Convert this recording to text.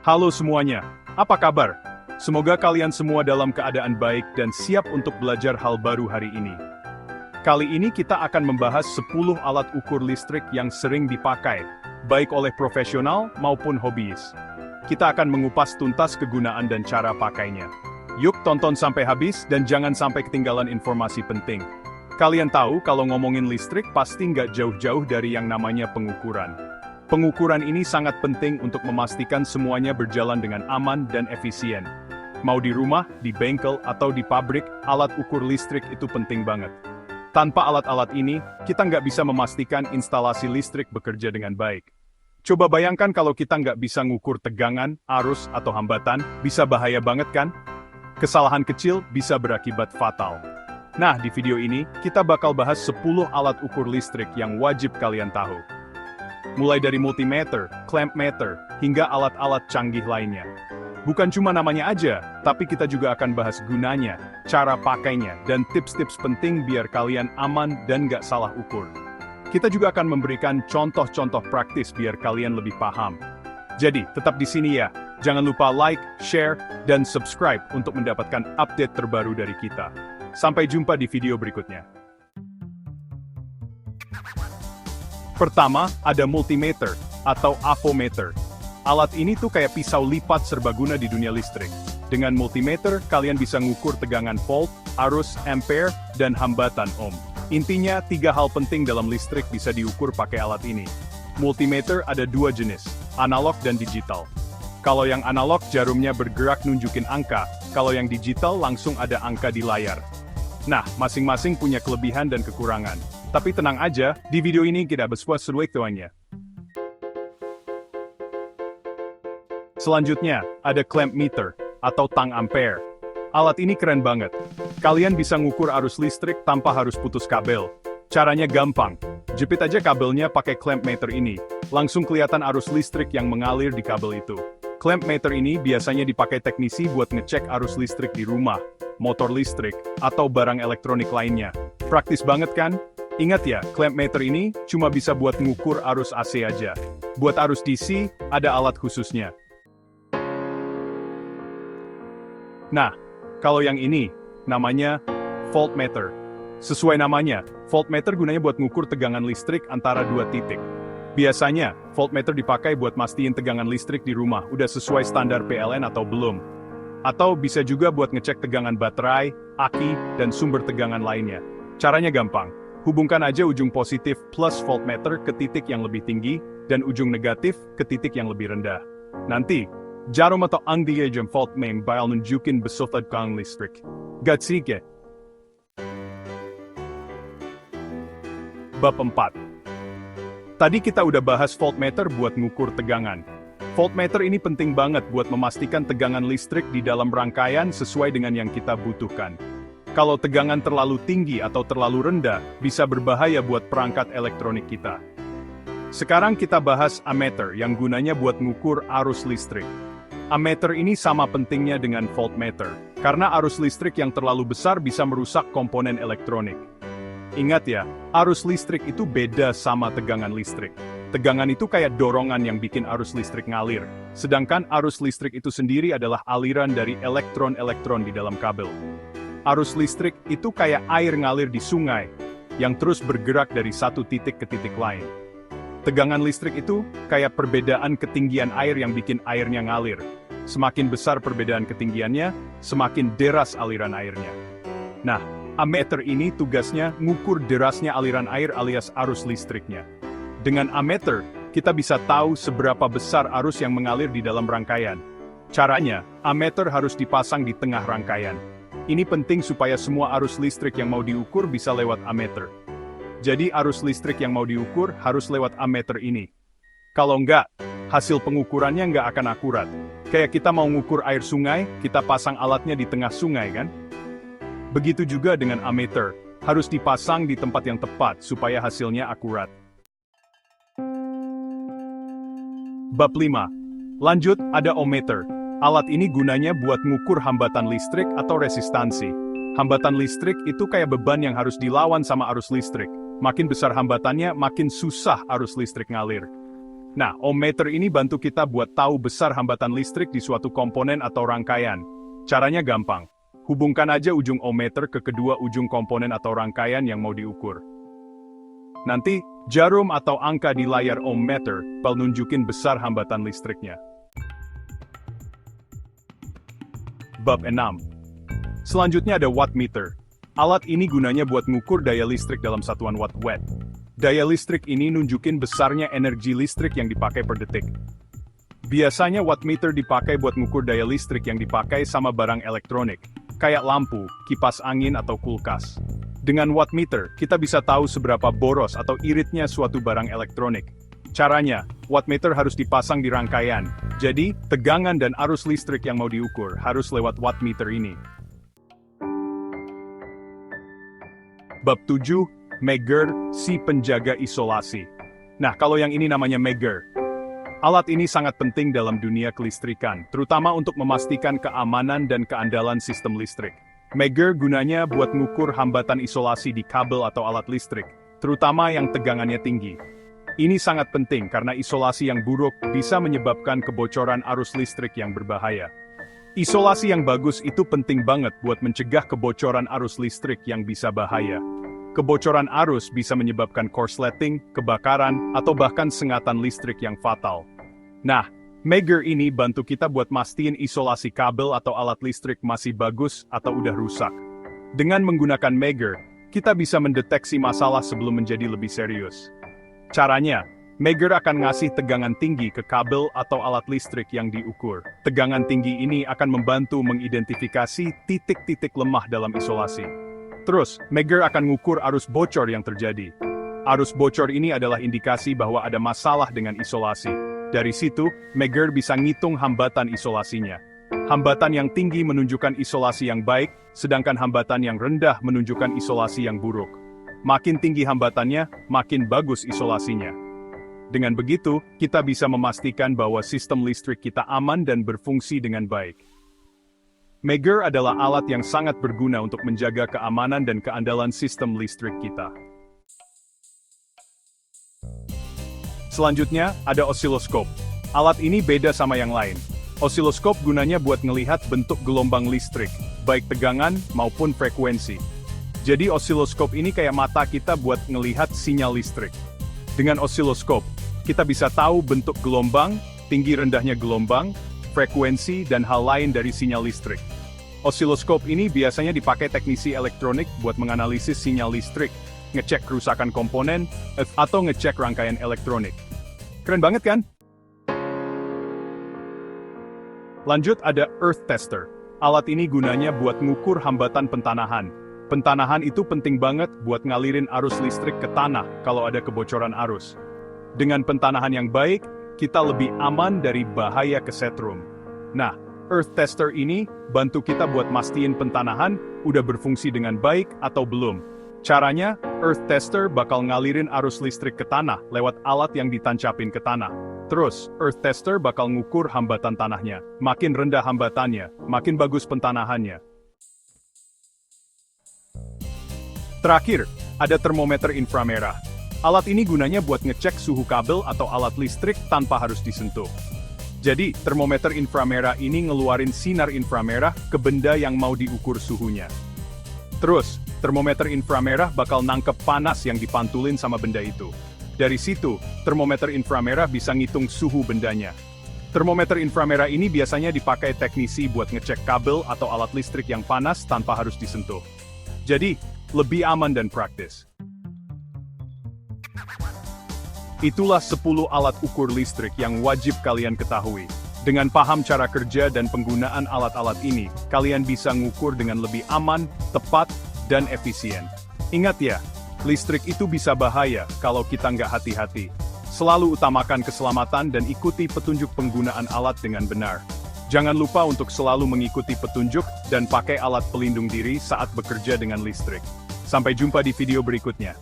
Halo semuanya, apa kabar? Semoga kalian semua dalam keadaan baik dan siap untuk belajar hal baru hari ini. Kali ini kita akan membahas 10 alat ukur listrik yang sering dipakai, baik oleh profesional maupun hobiis. Kita akan mengupas tuntas kegunaan dan cara pakainya. Yuk tonton sampai habis dan jangan sampai ketinggalan informasi penting. Kalian tahu kalau ngomongin listrik pasti nggak jauh-jauh dari yang namanya pengukuran. Pengukuran ini sangat penting untuk memastikan semuanya berjalan dengan aman dan efisien. Mau di rumah, di bengkel, atau di pabrik, alat ukur listrik itu penting banget. Tanpa alat-alat ini, kita nggak bisa memastikan instalasi listrik bekerja dengan baik. Coba bayangkan kalau kita nggak bisa ngukur tegangan, arus, atau hambatan, bisa bahaya banget kan? Kesalahan kecil bisa berakibat fatal. Nah, di video ini, kita bakal bahas 10 alat ukur listrik yang wajib kalian tahu. Mulai dari multimeter, clamp meter, hingga alat-alat canggih lainnya. Bukan cuma namanya aja, tapi kita juga akan bahas gunanya, cara pakainya, dan tips-tips penting biar kalian aman dan nggak salah ukur. Kita juga akan memberikan contoh-contoh praktis biar kalian lebih paham. Jadi, tetap di sini ya. Jangan lupa like, share, dan subscribe untuk mendapatkan update terbaru dari kita. Sampai jumpa di video berikutnya. Pertama, ada multimeter, atau avometer. Alat ini tuh kayak pisau lipat serbaguna di dunia listrik. Dengan multimeter, kalian bisa ngukur tegangan volt, arus, ampere, dan hambatan ohm. Intinya, 3 hal penting dalam listrik bisa diukur pakai alat ini. Multimeter ada 2 jenis, analog dan digital. Kalau yang analog, jarumnya bergerak nunjukin angka, kalau yang digital langsung ada angka di layar. Nah, masing-masing punya kelebihan dan kekurangan. Tapi tenang aja, di video ini kita bahas semuanya. Selanjutnya, ada clamp meter, atau tang ampere. Alat ini keren banget. Kalian bisa ngukur arus listrik tanpa harus putus kabel. Caranya gampang. Jepit aja kabelnya pakai clamp meter ini. Langsung kelihatan arus listrik yang mengalir di kabel itu. Clamp meter ini biasanya dipakai teknisi buat ngecek arus listrik di rumah, motor listrik, atau barang elektronik lainnya. Praktis banget kan? Ingat ya, clamp meter ini cuma bisa buat ngukur arus AC aja. Buat arus DC, ada alat khususnya. Nah, kalau yang ini, namanya voltmeter. Sesuai namanya, voltmeter gunanya buat ngukur tegangan listrik antara 2 titik. Biasanya, voltmeter dipakai buat mastiin tegangan listrik di rumah udah sesuai standar PLN atau belum. Atau bisa juga buat ngecek tegangan baterai, aki, dan sumber tegangan lainnya. Caranya gampang. Hubungkan aja ujung positif plus voltmeter ke titik yang lebih tinggi, dan ujung negatif ke titik yang lebih rendah. Nanti, jarum atau angdinya jam voltmeter bakal nunjukin besar tegangan listrik. Gatsike. Bab 4. Tadi kita udah bahas voltmeter buat ngukur tegangan. Voltmeter ini penting banget buat memastikan tegangan listrik di dalam rangkaian sesuai dengan yang kita butuhkan. Kalau tegangan terlalu tinggi atau terlalu rendah, bisa berbahaya buat perangkat elektronik kita. Sekarang kita bahas ammeter yang gunanya buat ngukur arus listrik. Ammeter ini sama pentingnya dengan voltmeter, karena arus listrik yang terlalu besar bisa merusak komponen elektronik. Ingat ya, arus listrik itu beda sama tegangan listrik. Tegangan itu kayak dorongan yang bikin arus listrik ngalir, sedangkan arus listrik itu sendiri adalah aliran dari elektron-elektron di dalam kabel. Arus listrik itu kayak air ngalir di sungai, yang terus bergerak dari satu titik ke titik lain. Tegangan listrik itu kayak perbedaan ketinggian air yang bikin airnya ngalir. Semakin besar perbedaan ketinggiannya, semakin deras aliran airnya. Nah, ammeter ini tugasnya ngukur derasnya aliran air alias arus listriknya. Dengan ammeter, kita bisa tahu seberapa besar arus yang mengalir di dalam rangkaian. Caranya, ammeter harus dipasang di tengah rangkaian. Ini penting supaya semua arus listrik yang mau diukur bisa lewat ammeter. Jadi arus listrik yang mau diukur harus lewat ammeter ini. Kalau enggak, hasil pengukurannya nggak akan akurat. Kayak kita mau ngukur air sungai, kita pasang alatnya di tengah sungai kan? Begitu juga dengan ammeter, harus dipasang di tempat yang tepat supaya hasilnya akurat. Bab 5. Lanjut, ada ohmmeter. Alat ini gunanya buat ngukur hambatan listrik atau resistansi. Hambatan listrik itu kayak beban yang harus dilawan sama arus listrik. Makin besar hambatannya, makin susah arus listrik ngalir. Nah, ohmmeter ini bantu kita buat tahu besar hambatan listrik di suatu komponen atau rangkaian. Caranya gampang. Hubungkan aja ujung ohmmeter ke kedua ujung komponen atau rangkaian yang mau diukur. Nanti, jarum atau angka di layar ohmmeter bakal nunjukin besar hambatan listriknya. Bab 6. Selanjutnya ada wattmeter. Alat ini gunanya buat ngukur daya listrik dalam satuan watt. Daya listrik ini nunjukin besarnya energi listrik yang dipakai per detik. Biasanya wattmeter dipakai buat ngukur daya listrik yang dipakai sama barang elektronik, kayak lampu, kipas angin atau kulkas. Dengan wattmeter, kita bisa tahu seberapa boros atau iritnya suatu barang elektronik. Caranya, wattmeter harus dipasang di rangkaian, jadi tegangan dan arus listrik yang mau diukur harus lewat wattmeter ini. Bab 7. Megger, si penjaga isolasi. Nah, kalau yang ini namanya Megger. Alat ini sangat penting dalam dunia kelistrikan, terutama untuk memastikan keamanan dan keandalan sistem listrik. Megger gunanya buat ngukur hambatan isolasi di kabel atau alat listrik, terutama yang tegangannya tinggi. Ini sangat penting karena isolasi yang buruk bisa menyebabkan kebocoran arus listrik yang berbahaya. Isolasi yang bagus itu penting banget buat mencegah kebocoran arus listrik yang bisa bahaya. Kebocoran arus bisa menyebabkan korsleting, kebakaran, atau bahkan sengatan listrik yang fatal. Nah, Megger ini bantu kita buat mastiin isolasi kabel atau alat listrik masih bagus atau udah rusak. Dengan menggunakan Megger, kita bisa mendeteksi masalah sebelum menjadi lebih serius. Caranya, Megger akan ngasih tegangan tinggi ke kabel atau alat listrik yang diukur. Tegangan tinggi ini akan membantu mengidentifikasi titik-titik lemah dalam isolasi. Terus, Megger akan ngukur arus bocor yang terjadi. Arus bocor ini adalah indikasi bahwa ada masalah dengan isolasi. Dari situ, Megger bisa ngitung hambatan isolasinya. Hambatan yang tinggi menunjukkan isolasi yang baik, sedangkan hambatan yang rendah menunjukkan isolasi yang buruk. Makin tinggi hambatannya, makin bagus isolasinya. Dengan begitu, kita bisa memastikan bahwa sistem listrik kita aman dan berfungsi dengan baik. Megger adalah alat yang sangat berguna untuk menjaga keamanan dan keandalan sistem listrik kita. Selanjutnya, ada osiloskop. Alat ini beda sama yang lain. Osiloskop gunanya buat ngelihat bentuk gelombang listrik, baik tegangan maupun frekuensi. Jadi osiloskop ini kayak mata kita buat ngelihat sinyal listrik. Dengan osiloskop, kita bisa tahu bentuk gelombang, tinggi rendahnya gelombang, frekuensi, dan hal lain dari sinyal listrik. Osiloskop ini biasanya dipakai teknisi elektronik buat menganalisis sinyal listrik, ngecek kerusakan komponen, atau ngecek rangkaian elektronik. Keren banget kan? Lanjut ada earth tester. Alat ini gunanya buat ngukur hambatan pentanahan. Pentanahan itu penting banget buat ngalirin arus listrik ke tanah kalau ada kebocoran arus. Dengan pentanahan yang baik, kita lebih aman dari bahaya kesetrum. Nah, earth tester ini bantu kita buat mastiin pentanahan udah berfungsi dengan baik atau belum. Caranya, earth tester bakal ngalirin arus listrik ke tanah lewat alat yang ditancapin ke tanah. Terus, earth tester bakal ngukur hambatan tanahnya. Makin rendah hambatannya, makin bagus pentanahannya. Terakhir, ada termometer inframerah. Alat ini gunanya buat ngecek suhu kabel atau alat listrik tanpa harus disentuh. Jadi, termometer inframerah ini ngeluarin sinar inframerah ke benda yang mau diukur suhunya. Terus, termometer inframerah bakal nangkep panas yang dipantulin sama benda itu. Dari situ, termometer inframerah bisa ngitung suhu bendanya. Termometer inframerah ini biasanya dipakai teknisi buat ngecek kabel atau alat listrik yang panas tanpa harus disentuh. Jadi, lebih aman dan praktis. Itulah 10 alat ukur listrik yang wajib kalian ketahui. Dengan paham cara kerja dan penggunaan alat-alat ini, kalian bisa ngukur dengan lebih aman, tepat, dan efisien. Ingat ya, listrik itu bisa bahaya kalau kita nggak hati-hati. Selalu utamakan keselamatan dan ikuti petunjuk penggunaan alat dengan benar. Jangan lupa untuk selalu mengikuti petunjuk dan pakai alat pelindung diri saat bekerja dengan listrik. Sampai jumpa di video berikutnya.